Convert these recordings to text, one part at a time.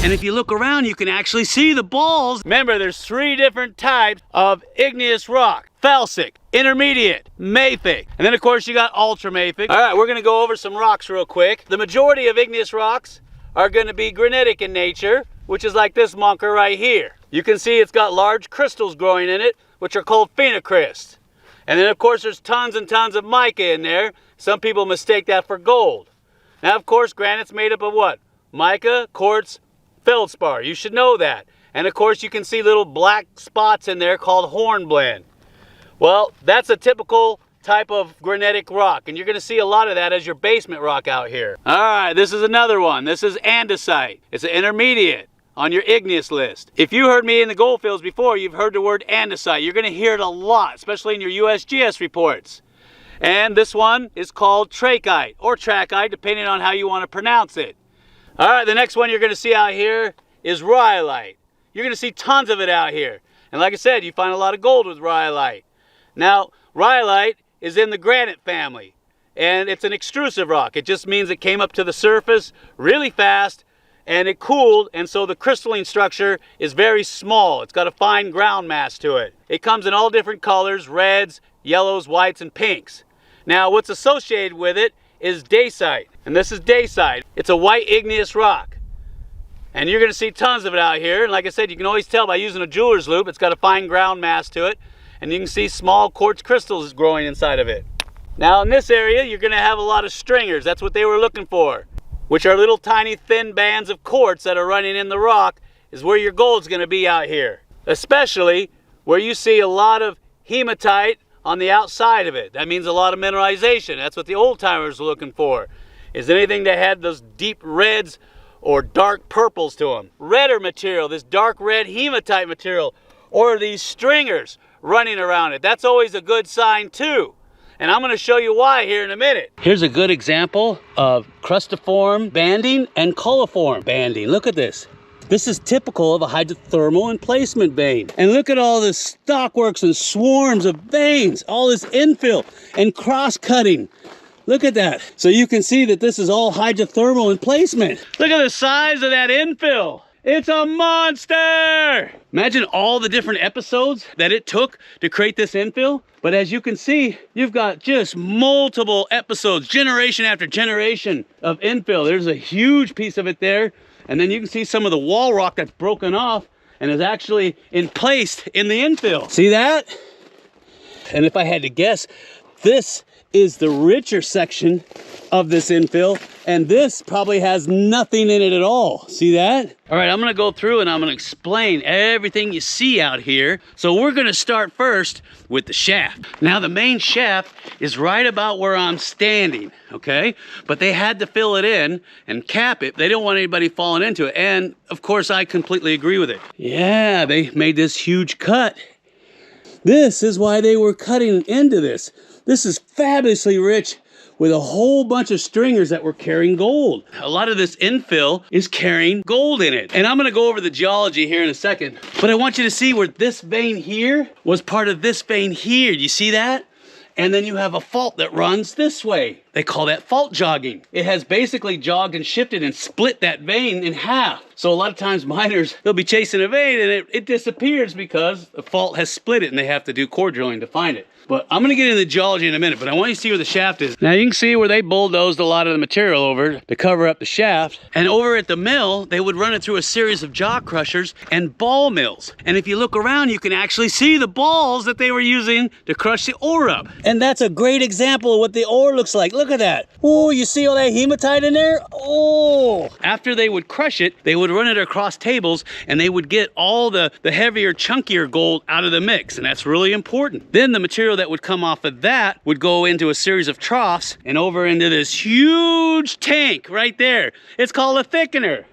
And if you look around, you can actually see the balls. Remember, there's 3 different types of igneous rock: felsic, intermediate, mafic, and then of course you got ultramafic. All right, we're gonna go over some rocks real quick. The majority of igneous rocks are gonna be granitic in nature, which is like this monker right here. You can see it's got large crystals growing in it, which are called phenocrysts. And then of course there's tons and tons of mica in there. Some people mistake that for gold. Now of course granite's made up of what? Mica, quartz, feldspar. You should know that. And of course you can see little black spots in there called hornblende. Well, that's a typical type of granitic rock, and you're going to see a lot of that as your basement rock out here. All right, this is another one. This is andesite. It's an intermediate on your igneous list. If you heard me in the goldfields before, you've heard the word andesite. You're going to hear it a lot, especially in your USGS reports. And this one is called trachyte or trachyte, depending on how you want to pronounce it. All right, the next one you're going to see out here is rhyolite. You're going to see tons of it out here. And like I said, you find a lot of gold with rhyolite. Now, rhyolite is in the granite family, and it's an extrusive rock. It just means it came up to the surface really fast, and it cooled, and so the crystalline structure is very small. It's got a fine ground mass to it. It comes in all different colors: reds, yellows, whites, and pinks. Now, what's associated with it is dacite, and this is dacite. It's a white igneous rock, and you're going to see tons of it out here. And like I said, you can always tell by using a jeweler's loupe. It's got a fine ground mass to it, and you can see small quartz crystals growing inside of it. Now in this area, you're going to have a lot of stringers. That's what they were looking for, which are little tiny thin bands of quartz that are running in the rock, is where your gold's going to be out here. Especially where you see a lot of hematite on the outside of it. That means a lot of mineralization. That's what the old timers were looking for, is anything that had those deep reds or dark purples to them. Redder material, this dark red hematite material, or these stringers running around it. That's always a good sign too. And I'm going to show you why here in a minute. Here's a good example of crustiform banding and coliform banding. Look at this. This is typical of a hydrothermal emplacement vein. And look at all this stockworks and swarms of veins, all this infill and cross-cutting. Look at that. So you can see that this is all hydrothermal emplacement. Look at the size of that infill. It's a monster! Imagine all the different episodes that it took to create this infill. But as you can see, you've got just multiple episodes, generation after generation of infill. There's a huge piece of it there. And then you can see some of the wall rock that's broken off and is actually placed in the infill. See that? And if I had to guess, this is the richer section of this infill, and this probably has nothing in it at all. See that? All right, I'm gonna go through and I'm gonna explain everything you see out here. So we're gonna start first with the shaft. Now the main shaft is right about where I'm standing, okay? But they had to fill it in and cap it. They don't want anybody falling into it. And of course, I completely agree with it. Yeah, they made this huge cut. This is why they were cutting into this. This is fabulously rich with a whole bunch of stringers that were carrying gold. A lot of this infill is carrying gold in it. And I'm gonna go over the geology here in a second, but I want you to see where this vein here was part of this vein here. Do you see that? And then you have a fault that runs this way. They call that fault jogging. It has basically jogged and shifted and split that vein in half. So a lot of times miners, they'll be chasing a vein and it disappears because the fault has split it and they have to do core drilling to find it. But I'm gonna get into the geology in a minute, but I want you to see where the shaft is. Now you can see where they bulldozed a lot of the material over to cover up the shaft. And over at the mill, they would run it through a series of jaw crushers and ball mills. And if you look around, you can actually see the balls that they were using to crush the ore up. And that's a great example of what the ore looks like. Look at that. Oh, you see all that hematite in there? Oh. After they would crush it, they would run it across tables and they would get all the heavier, chunkier gold out of the mix. And that's really important. Then the material that would come off of that would go into a series of troughs and over into this huge tank right there. It's called a thickener.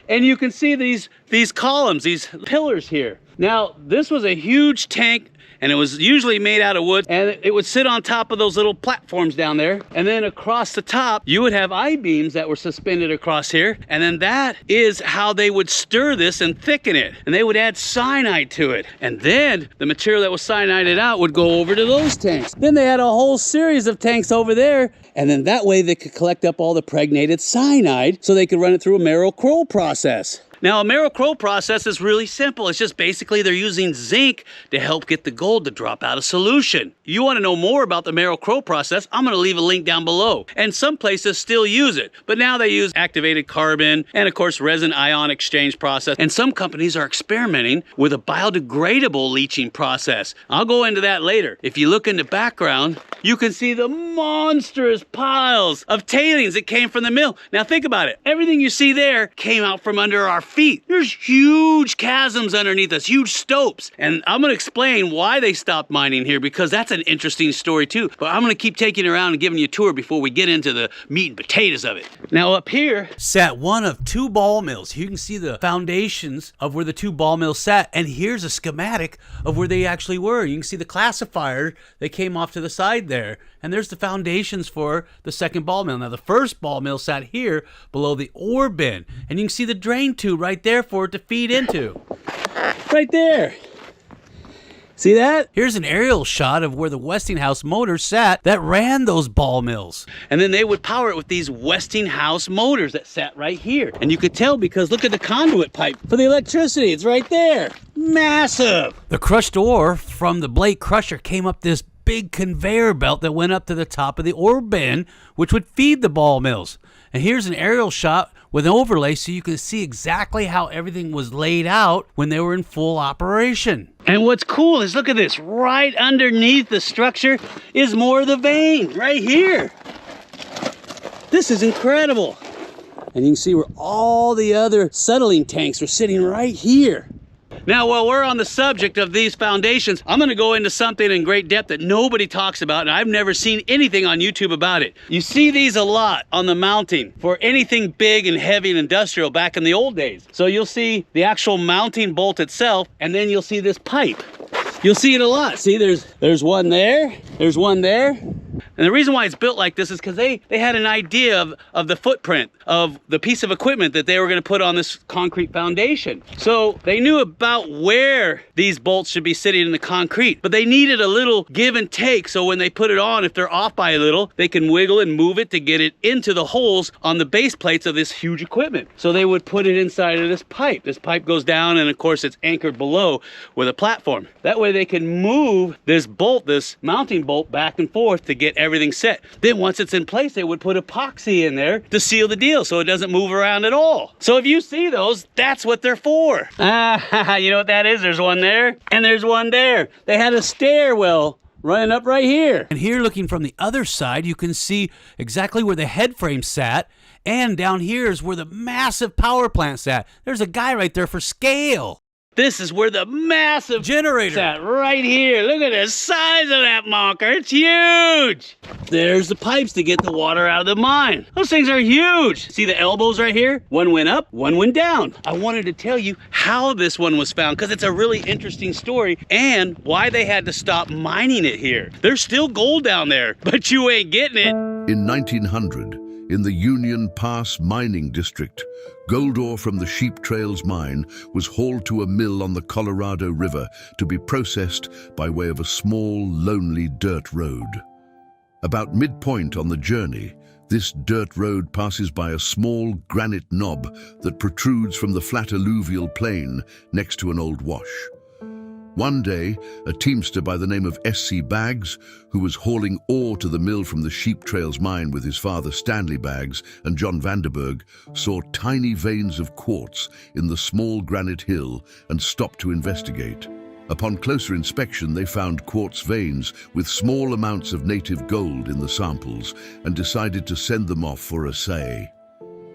And you can see these columns, these pillars here. Now, this was a huge tank, and it was usually made out of wood, and it would sit on top of those little platforms down there. And then across the top, you would have I-beams that were suspended across here. And then that is how they would stir this and thicken it. And they would add cyanide to it. And then the material that was cyanided out would go over to those tanks. Then they had a whole series of tanks over there. And then that way they could collect up all the pregnated cyanide so they could run it through a Merrill-Crowe process. Now, a Merrill-Crowe process is really simple. It's just basically they're using zinc to help get the gold to drop out of solution. You want to know more about the Merrill-Crowe process, I'm going to leave a link down below. And some places still use it, but now they use activated carbon and of course resin ion exchange process. And some companies are experimenting with a biodegradable leaching process. I'll go into that later. If you look in the background, you can see the monstrous piles of tailings that came from the mill. Now think about it. Everything you see there came out from under our feet. There's huge chasms underneath us, huge stopes. And I'm gonna explain why they stopped mining here, because that's an interesting story too. But I'm gonna keep taking you around and giving you a tour before we get into the meat and potatoes of it. Now up here sat one of two ball mills. You can see the foundations of where the two ball mills sat, and here's a schematic of where they actually were. You can see the classifier that came off to the side there, and there's the foundations for the second ball mill. Now the first ball mill sat here below the ore bin, and you can see the drain tube right there for it to feed into. Right there. See that? Here's an aerial shot of where the Westinghouse motors sat that ran those ball mills. And then they would power it with these Westinghouse motors that sat right here. And you could tell because look at the conduit pipe for the electricity. It's right there. Massive. The crushed ore from the Blake crusher came up this big conveyor belt that went up to the top of the ore bin, which would feed the ball mills. And here's an aerial shot with an overlay so you can see exactly how everything was laid out when they were in full operation. And what's cool is look at this, right underneath the structure is more of the vein right here. This is incredible. And you can see where all the other settling tanks are sitting right here. Now, while we're on the subject of these foundations, I'm gonna go into something in great depth that nobody talks about, and I've never seen anything on YouTube about it. You see these a lot on the mounting for anything big and heavy and industrial back in the old days. So you'll see the actual mounting bolt itself, and then you'll see this pipe. You'll see it a lot. See, there's one there, there's one there. And the reason why it's built like this is because they had an idea of the footprint of the piece of equipment that they were going to put on this concrete foundation. So they knew about where these bolts should be sitting in the concrete, but they needed a little give and take. So when they put it on, if they're off by a little, they can wiggle and move it to get it into the holes on the base plates of this huge equipment. So they would put it inside of this pipe. This pipe goes down, and of course it's anchored below with a platform. That way they can move this bolt, this mounting bolt, back and forth to get everything set. Then once it's in place, they would put epoxy in there to seal the deal so it doesn't move around at all. So if you see those, that's what they're for. You know what that is? There's one there and there's one there. They had a stairwell running up right here. And here, looking from the other side, you can see exactly where the head frame sat, and down here is where the massive power plant sat. There's a guy right there for scale. This is where the massive generator sat, right here. Look at the size of that monker. It's huge. There's the pipes to get the water out of the mine. Those things are huge. See the elbows right here? One went up, one went down. I wanted to tell you how this one was found because it's a really interesting story and why they had to stop mining it here. There's still gold down there, but you ain't getting it. In 1900, in the Union Pass mining district, gold ore from the Sheep Trails mine was hauled to a mill on the Colorado River to be processed by way of a small, lonely dirt road. About midpoint on the journey, this dirt road passes by a small granite knob that protrudes from the flat alluvial plain next to an old wash. One day, a teamster by the name of S.C. Baggs, who was hauling ore to the mill from the Sheep Trails mine with his father Stanley Baggs and John Vanderburg, saw tiny veins of quartz in the small granite hill and stopped to investigate. Upon closer inspection, they found quartz veins with small amounts of native gold in the samples and decided to send them off for assay.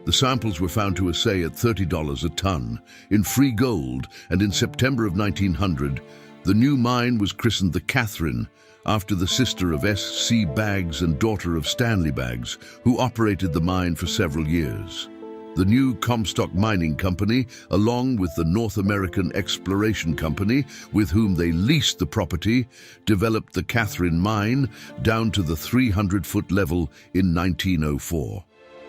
The samples were found to assay at $30 a ton, in free gold, and in September of 1900, the new mine was christened the Catherine, after the sister of S.C. Baggs and daughter of Stanley Baggs, who operated the mine for several years. The new Comstock Mining Company, along with the North American Exploration Company, with whom they leased the property, developed the Catherine mine down to the 300-foot level in 1904.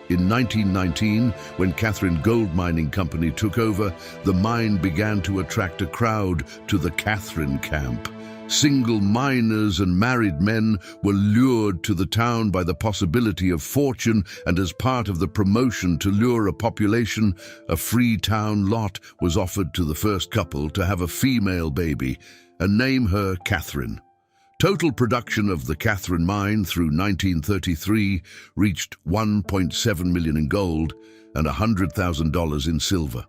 In 1919, when Catherine Gold Mining Company took over, the mine began to attract a crowd to the Catherine camp, Single miners and married men were lured to the town by the possibility of fortune, and as part of the promotion to lure a population, a free town lot was offered to the first couple to have a female baby and name her Catherine. Total production of the Catherine mine through 1933 reached $1.7 million in gold and $100,000 in silver.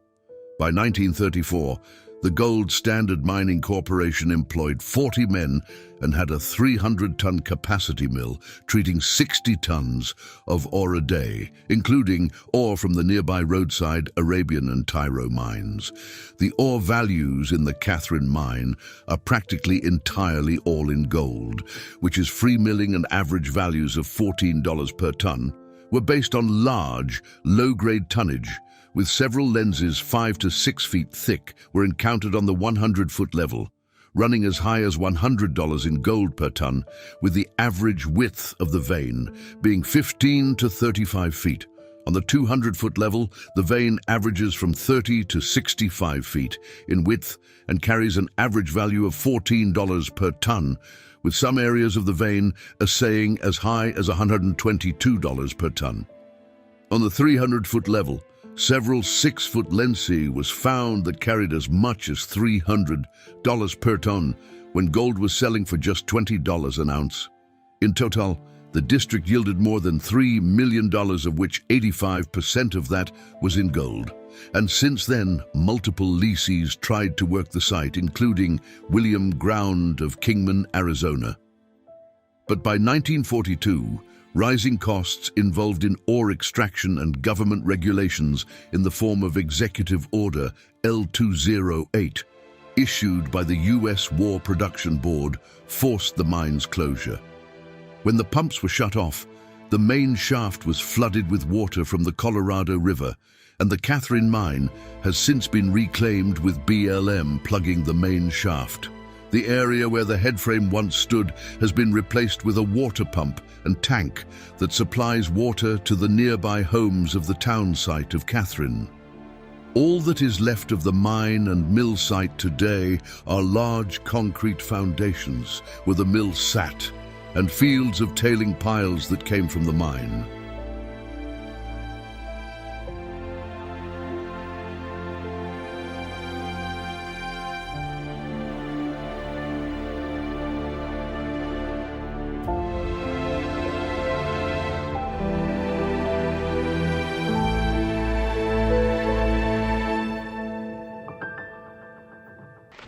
By 1934, the Gold Standard Mining Corporation employed 40 men and had a 300-ton capacity mill treating 60 tons of ore a day, including ore from the nearby roadside Arabian and Tyro mines. The ore values in the Catherine mine are practically entirely all in gold, which is free milling, and average values of $14 per ton were based on large, low-grade tonnage, with several lenses 5 to 6 feet thick were encountered on the 100-foot level, running as high as $100 in gold per ton, with the average width of the vein being 15 to 35 feet. On the 200-foot level, the vein averages from 30 to 65 feet in width and carries an average value of $14 per ton, with some areas of the vein assaying as high as $122 per ton. On the 300-foot level, several 6-foot lenses was found that carried as much as $300 per ton, when gold was selling for just $20 an ounce. In total, the district yielded more than $3 million, of which 85% of that was in gold. And since then, multiple lessees tried to work the site, including William Ground of Kingman, Arizona. But by 1942, rising costs involved in ore extraction and government regulations in the form of Executive Order L208, issued by the U.S. War Production Board, forced the mine's closure. When the pumps were shut off, the main shaft was flooded with water from the Colorado River, and the Catherine mine has since been reclaimed with BLM plugging the main shaft. The area where the headframe once stood has been replaced with a water pump and tank that supplies water to the nearby homes of the town site of Catherine. All that is left of the mine and mill site today are large concrete foundations where the mill sat, and fields of tailing piles that came from the mine.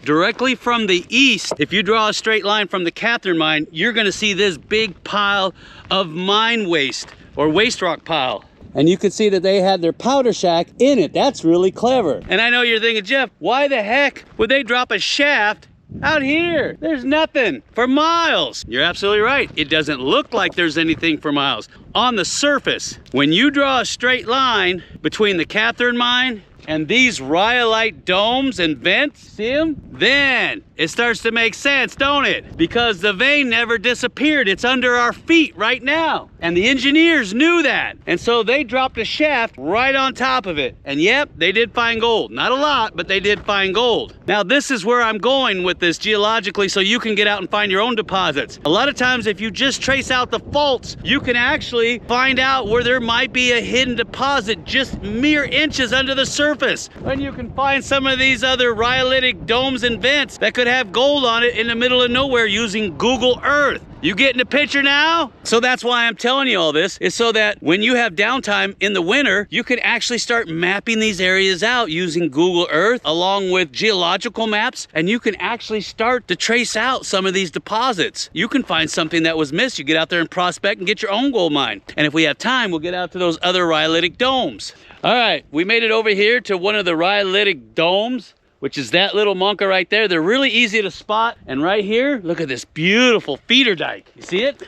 Directly from the east, if you draw a straight line from the Catherine mine, you're gonna see this big pile of mine waste, or waste rock pile. And you can see that they had their powder shack in it. That's really clever. And I know you're thinking, Jeff, why the heck would they drop a shaft out here? There's nothing for miles. You're absolutely right. It doesn't look like there's anything for miles. On the surface, when you draw a straight line between the Catherine mine and these rhyolite domes and vents, see them? Then it starts to make sense, don't it? Because the vein never disappeared. It's under our feet right now. And the engineers knew that. And so they dropped a shaft right on top of it. And yep, they did find gold. Not a lot, but they did find gold. Now this is where I'm going with this geologically, so you can get out and find your own deposits. A lot of times if you just trace out the faults, you can actually find out where there might be a hidden deposit just mere inches under the surface. And you can find some of these other rhyolitic domes and vents that could have gold on it in the middle of nowhere using Google Earth. You getting the picture now? So that's why I'm telling you all this, is so that when you have downtime in the winter, you can actually start mapping these areas out using Google Earth along with geological maps, and you can actually start to trace out some of these deposits. You can find something that was missed. You get out there and prospect and get your own gold mine. And if we have time, we'll get out to those other rhyolitic domes. All right, we made it over here to one of the rhyolitic domes, which is that little monka right there. They're really easy to spot. And right here, look at this beautiful feeder dike. You see it?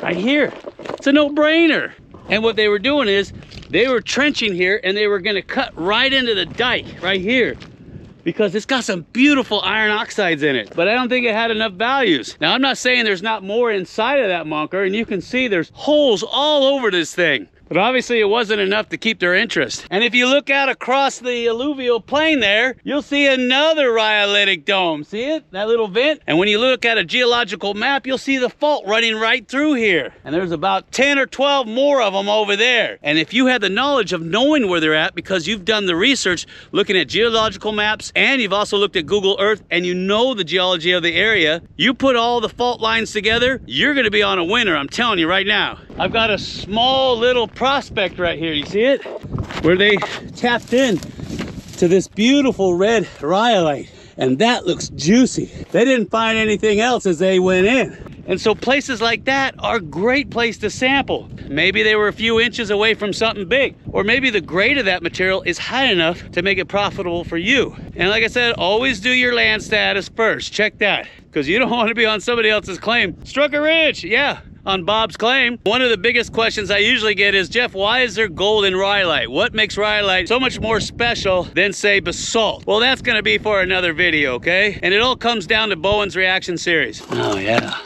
Right here. It's a no-brainer. And what they were doing is they were trenching here and they were gonna cut right into the dike right here, because it's got some beautiful iron oxides in it, but I don't think it had enough values. Now, I'm not saying there's not more inside of that monker, and you can see there's holes all over this thing. But obviously it wasn't enough to keep their interest. And if you look out across the alluvial plain there, you'll see another rhyolitic dome. See it? That little vent? And when you look at a geological map, you'll see the fault running right through here. And there's about 10 or 12 more of them over there. And if you have the knowledge of knowing where they're at because you've done the research looking at geological maps and you've also looked at Google Earth and you know the geology of the area, you put all the fault lines together, you're gonna be on a winner, I'm telling you right now. I've got a small little prospect right here, you see it? Where they tapped in to this beautiful red rhyolite. And that looks juicy. They didn't find anything else as they went in. And so places like that are a great place to sample. Maybe they were a few inches away from something big, or maybe the grade of that material is high enough to make it profitable for you. And like I said, always do your land status first. Check that, because you don't want to be on somebody else's claim. Struck a ridge, yeah, on Bob's claim. One of the biggest questions I usually get is, Jeff, why is there gold in rhyolite? What makes rhyolite so much more special than, say, basalt? Well, that's gonna be for another video, okay? And it all comes down to Bowen's reaction series. Oh, yeah.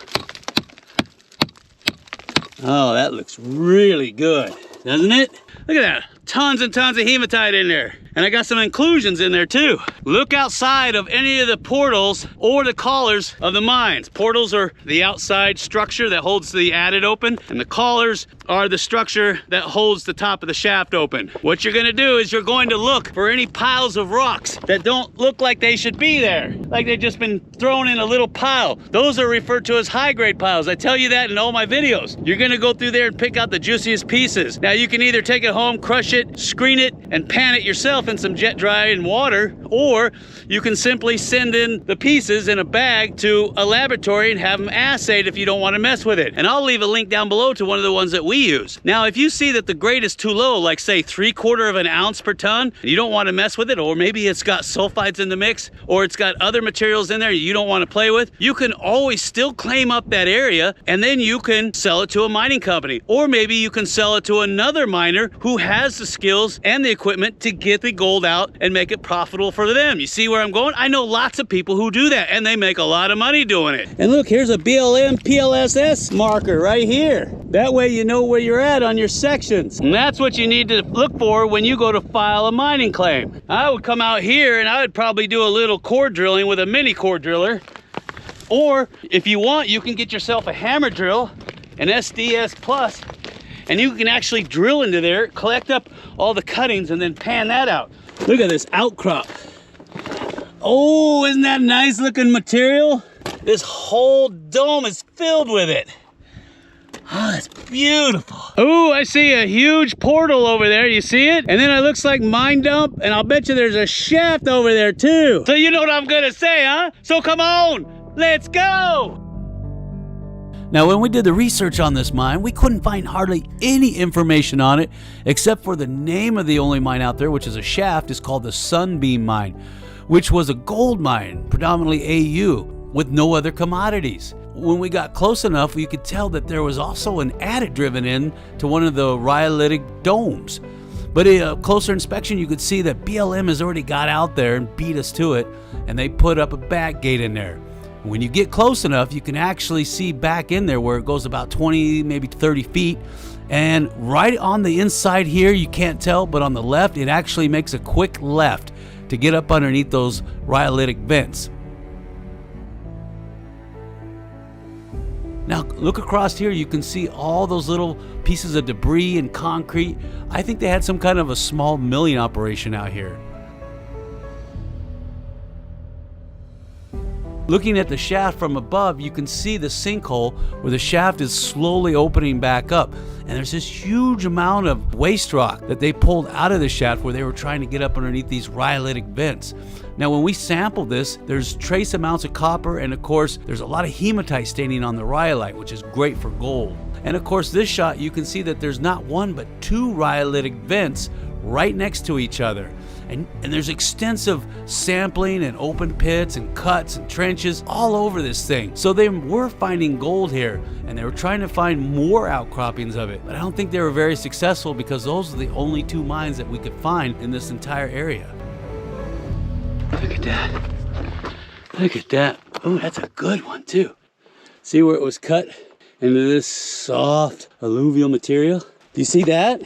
Oh, that looks really good, doesn't it? Look at that, tons and tons of hematite in there. And I got some inclusions in there too. Look outside of any of the portals or the collars of the mines. Portals are the outside structure that holds the adit open, and the collars are the structure that holds the top of the shaft open. What you're gonna do is you're going to look for any piles of rocks that don't look like they should be there, like they've just been thrown in a little pile. Those are referred to as high-grade piles. I tell you that in all my videos. You're gonna go through there and pick out the juiciest pieces. Now you can either take it home, crush it, screen it, and pan it yourself in some jet dry and water, or you can simply send in the pieces in a bag to a laboratory and have them assayed if you don't want to mess with it. And I'll leave a link down below to one of the ones that we use. Now, if you see that the grade is too low, like say 3/4 of an ounce per ton, and you don't want to mess with it, or maybe it's got sulfides in the mix, or it's got other materials in there you don't want to play with, you can always still claim up that area, and then you can sell it to a mining company. Or maybe you can sell it to another miner who has the skills and the equipment to get the gold out and make it profitable for them. You see where I'm going? I know lots of people who do that, and they make a lot of money doing it. And look, here's a BLM PLSS marker right here. That way you know where you're at on your sections. And that's what you need to look for when you go to file a mining claim. I would come out here and I would probably do a little core drilling with a mini core driller. Or if you want, you can get yourself a hammer drill, an SDS Plus, and you can actually drill into there, collect up all the cuttings, and then pan that out. Look at this outcrop. Oh, isn't that nice looking material? This whole dome is filled with it. Oh, that's beautiful. Oh, I see a huge portal over there. You see it? And then it looks like mine dump, and I'll bet you there's a shaft over there too. So you know what I'm gonna say, huh? So come on, let's go. Now, when we did the research on this mine, we couldn't find hardly any information on it, except for the name of the only mine out there, which is a shaft, is called the Sunbeam Mine, which was a gold mine, predominantly AU, with no other commodities. When we got close enough, you could tell that there was also an adit driven in to one of the rhyolitic domes. But a closer inspection, you could see that BLM has already got out there and beat us to it, and they put up a back gate in there. When you get close enough, you can actually see back in there where it goes about 20, maybe 30 feet. And right on the inside here, you can't tell, but on the left, it actually makes a quick left to get up underneath those rhyolitic vents. Now look across here, you can see all those little pieces of debris and concrete. I think they had some kind of a small milling operation out here. Looking at the shaft from above, you can see the sinkhole where the shaft is slowly opening back up. And there's this huge amount of waste rock that they pulled out of the shaft where they were trying to get up underneath these rhyolitic vents. Now, when we sample this, there's trace amounts of copper, and of course, there's a lot of hematite staining on the rhyolite, which is great for gold. And of course, this shot, you can see that there's not one, but two rhyolitic vents right next to each other. And there's extensive sampling and open pits and cuts and trenches all over this thing. So they were finding gold here, and they were trying to find more outcroppings of it. But I don't think they were very successful because those are the only two mines that we could find in this entire area. Look at that. Look at that. Oh, that's a good one too. See where it was cut into this soft alluvial material? Do you see that?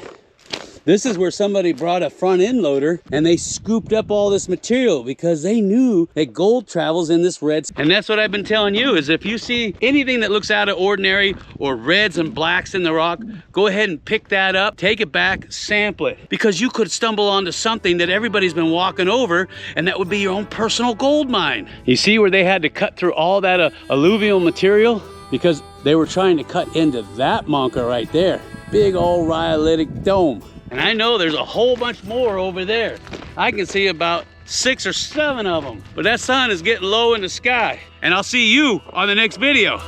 This is where somebody brought a front end loader and they scooped up all this material because they knew that gold travels in this red. And that's what I've been telling you, is if you see anything that looks out of ordinary or reds and blacks in the rock, go ahead and pick that up, take it back, sample it. Because you could stumble onto something that everybody's been walking over, and that would be your own personal gold mine. You see where they had to cut through all that alluvial material? Because they were trying to cut into that monka right there. Big old rhyolitic dome. And I know there's a whole bunch more over there. I can see about 6 or 7 of them. But that sun is getting low in the sky. And I'll see you on the next video.